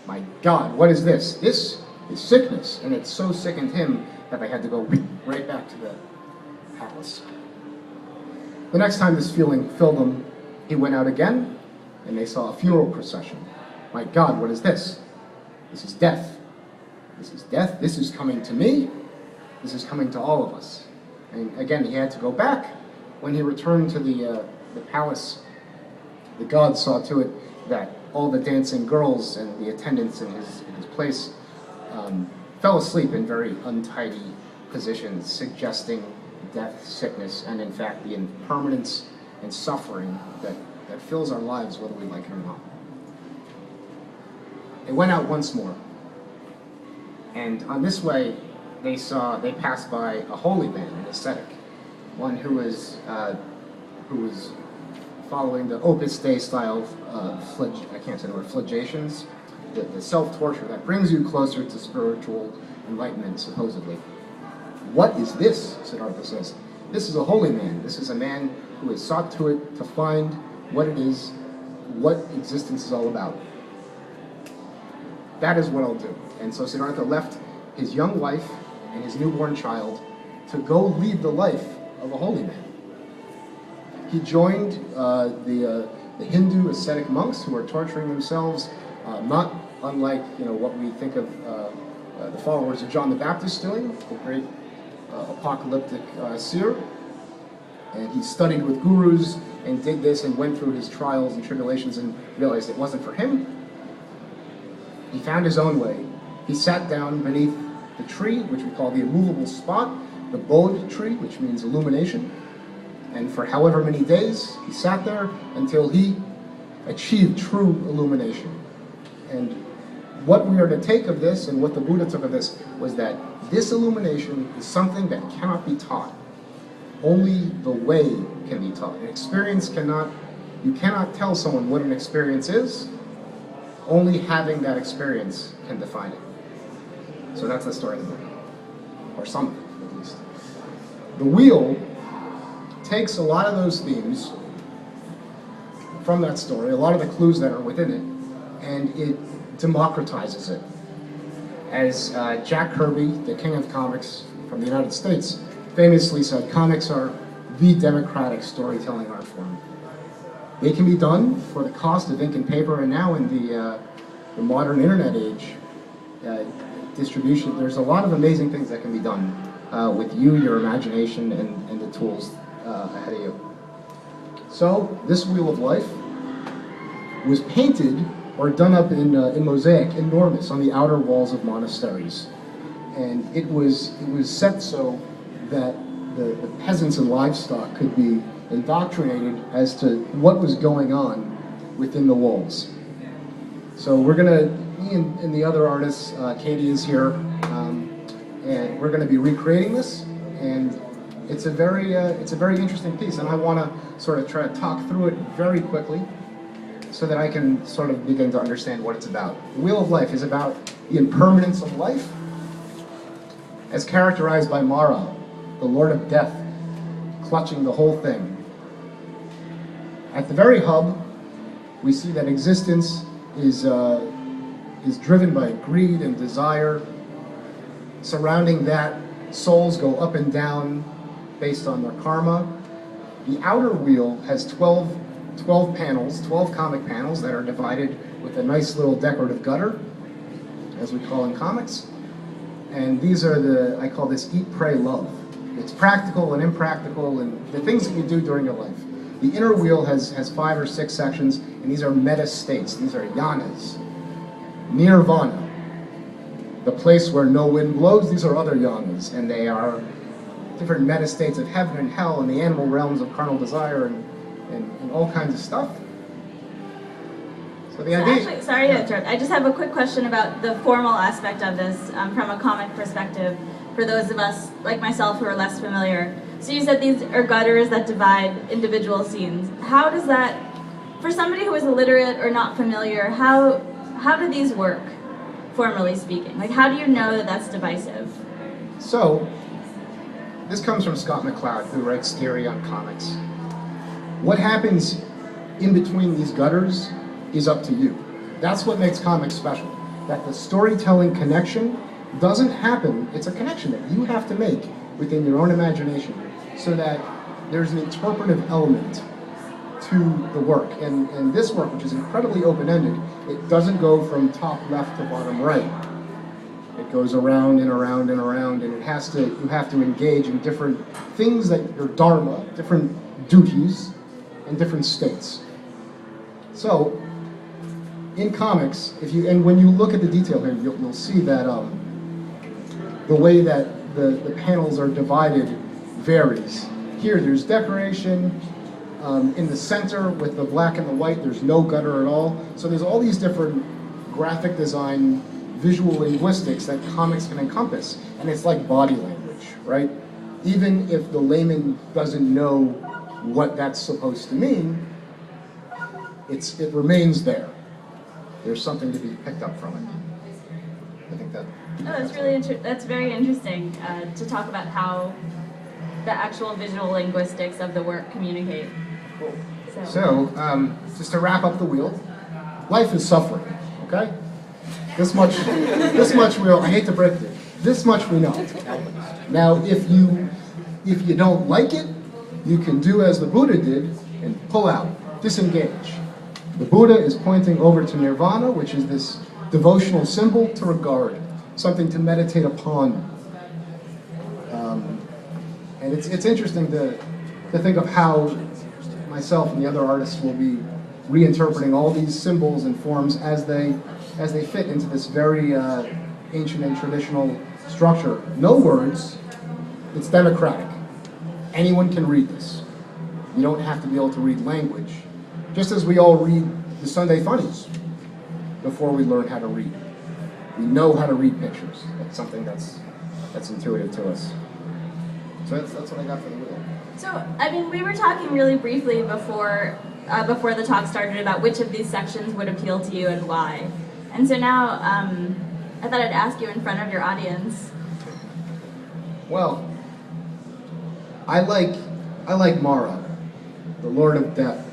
My God, what is this? This is sickness. And it so sickened him that they had to go right back to the palace. The next time this feeling filled him, he went out again, and they saw a funeral procession. My God, what is this? This is death. This is death. This is coming to me. This is coming to all of us. And again, he had to go back. When he returned to the palace, the gods saw to it that all the dancing girls and the attendants in his place fell asleep in very untidy positions, suggesting death, sickness, and in fact the impermanence and suffering that fills our lives whether we like it or not. They went out once more, and on this way they passed by a holy man, an ascetic, one who was following the Opus Dei style of I can't say the word, flagellations, the self-torture that brings you closer to spiritual enlightenment, supposedly. What is this? Siddhartha says. This is a holy man. This is a man who has sought to it to find what it is, what existence is all about. That is what I'll do. And so Siddhartha left his young wife and his newborn child to go lead the life of a holy man. He joined the Hindu ascetic monks who are torturing themselves, not unlike what we think of the followers of John the Baptist doing, the great apocalyptic seer. And he studied with gurus and did this and went through his trials and tribulations and realized it wasn't for him. He found his own way. He sat down beneath the tree, which we call the immovable spot, the Bodh tree, which means illumination. And for however many days, he sat there until he achieved true illumination. And what we are to take of this, and what the Buddha took of this, was that this illumination is something that cannot be taught. Only the way can be taught. An experience you cannot tell someone what an experience is. Only having that experience can define it. So that's the story of the book. Or some of it, at least. The Wheel takes a lot of those themes from that story, a lot of the clues that are within it, and it democratizes it. As Jack Kirby, the king of comics from the United States, famously said, comics are the democratic storytelling art form. They can be done for the cost of ink and paper, and now in the modern internet age, distribution, there's a lot of amazing things that can be done with your imagination, and the tools ahead of you. So, this Wheel of Life was painted or done up in mosaic, enormous, on the outer walls of monasteries. And it was set so that the peasants and livestock could be indoctrinated as to what was going on within the walls. So me and the other artists, Katie is here, and we're gonna be recreating this, and it's a very interesting piece, and I wanna sort of try to talk through it very quickly so that I can sort of begin to understand what it's about. The Wheel of Life is about the impermanence of life as characterized by Mara, the Lord of Death, clutching the whole thing. At the very hub, we see that existence is driven by greed and desire. Surrounding that, souls go up and down based on their karma. The outer wheel has 12 panels, 12 comic panels that are divided with a nice little decorative gutter, as we call in comics. And these are I call this eat, pray, love. It's practical and impractical and the things that you do during your life. The inner wheel has 5 or 6 sections, and these are meta states. These are yanas. Nirvana, the place where no wind blows. These are other yanas, and they are different meta states of heaven and hell and the animal realms of carnal desire and all kinds of stuff. So the idea... Actually, sorry to interrupt. I just have a quick question about the formal aspect of this from a comic perspective for those of us, like myself, who are less familiar. So you said these are gutters that divide individual scenes. How does that, for somebody who is illiterate or not familiar, how do these work, formally speaking? Like, how do you know that that's divisive? So, this comes from Scott McCloud, who writes theory on comics. What happens in between these gutters is up to you. That's what makes comics special. that the storytelling connection doesn't happen. It's a connection that you have to make within your own imagination so that there's an interpretive element to the work. And this work, which is incredibly open-ended, it doesn't go from top left to bottom right. It goes around and around and around, and you have to engage in different things that your dharma, different duties, and different states. So, in comics, when you look at the detail here, you'll see that the way that the panels are divided varies. Here, there's decoration. In the center, with the black and the white, there's no gutter at all. So there's all these different graphic design, visual linguistics that comics can encompass. And it's like body language, right? Even if the layman doesn't know what that's supposed to mean, it remains there. There's something to be picked up from it. I think that. Oh, that's very interesting to talk about how the actual visual linguistics of the work communicate. Cool. So, just to wrap up the wheel, life is suffering. Okay. This much I hate to break it. This much we know. Now, if you don't like it, you can do as the Buddha did and pull out, disengage. The Buddha is pointing over to nirvana, which is this devotional symbol to regard, something to meditate upon. And it's interesting to think of how myself and the other artists will be reinterpreting all these symbols and forms as they fit into this very ancient and traditional structure. No words. It's democratic. Anyone can read this. You don't have to be able to read language. Just as we all read the Sunday funnies before we learn how to read. We know how to read pictures. That's something that's intuitive to us. So that's what I got for the wheel. So, I mean, we were talking really briefly before the talk started about which of these sections would appeal to you and why. And so now, I thought I'd ask you in front of your audience. Well, I like Mara, the Lord of Death.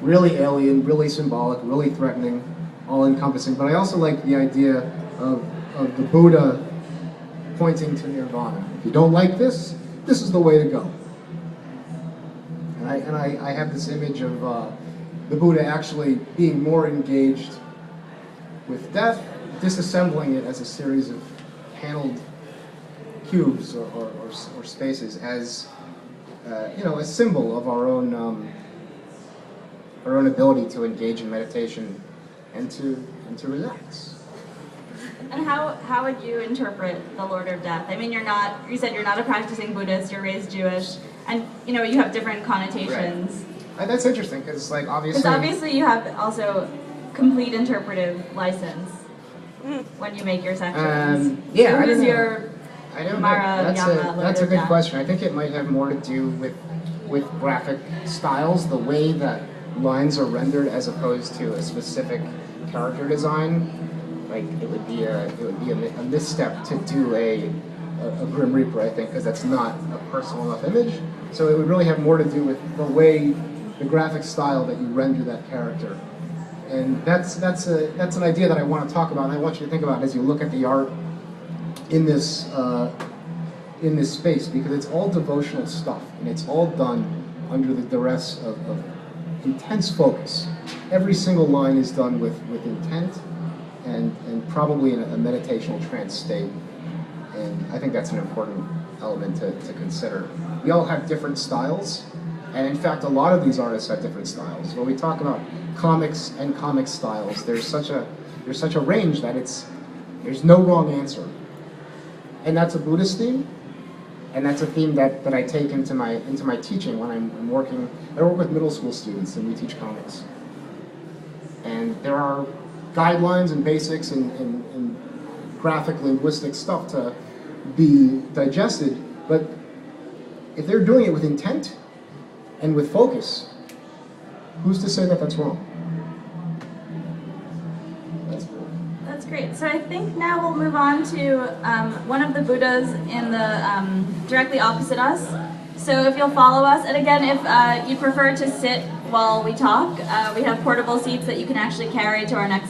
Really alien, really symbolic, really threatening, all-encompassing. But I also like the idea of the Buddha pointing to nirvana. If you don't like this, this is the way to go. And I have this image of the Buddha actually being more engaged with death, disassembling it as a series of paneled cubes or spaces as a symbol of our own ability to engage in meditation and to relax. And how would you interpret the Lord of Death? I mean, you said you're not a practicing Buddhist, you're raised Jewish, and you have different connotations. Right. That's interesting, because obviously you have also complete interpretive license when you make your sections. Yeah, so who's your I don't Mara, know. That's a good question. I think it might have more to do with graphic styles, the way that lines are rendered as opposed to a specific character design. Like it would be a misstep to do a Grim Reaper, I think, because that's not a personal enough image. So it would really have more to do with the way, the graphic style that you render that character. And that's an idea that I want to talk about, and I want you to think about as you look at the art in this space, because it's all devotional stuff, and it's all done under the duress of intense focus. Every single line is done with intent and probably in a meditational trance state. And I think that's an important element to consider. We all have different styles, and in fact, a lot of these artists have different styles. When we talk about comics and comic styles, there's such a range that there's no wrong answer. And that's a Buddhist theme, and that's a theme that I take into my teaching when I'm working. I work with middle school students, and we teach comics. And there are guidelines and basics and graphic linguistic stuff to be digested, but if they're doing it with intent and with focus, who's to say that that's wrong? That's cool. That's great. So I think now we'll move on to one of the Buddhas in the directly opposite us. So if you'll follow us, and again, if you prefer to sit while we talk, we have portable seats that you can actually carry to our next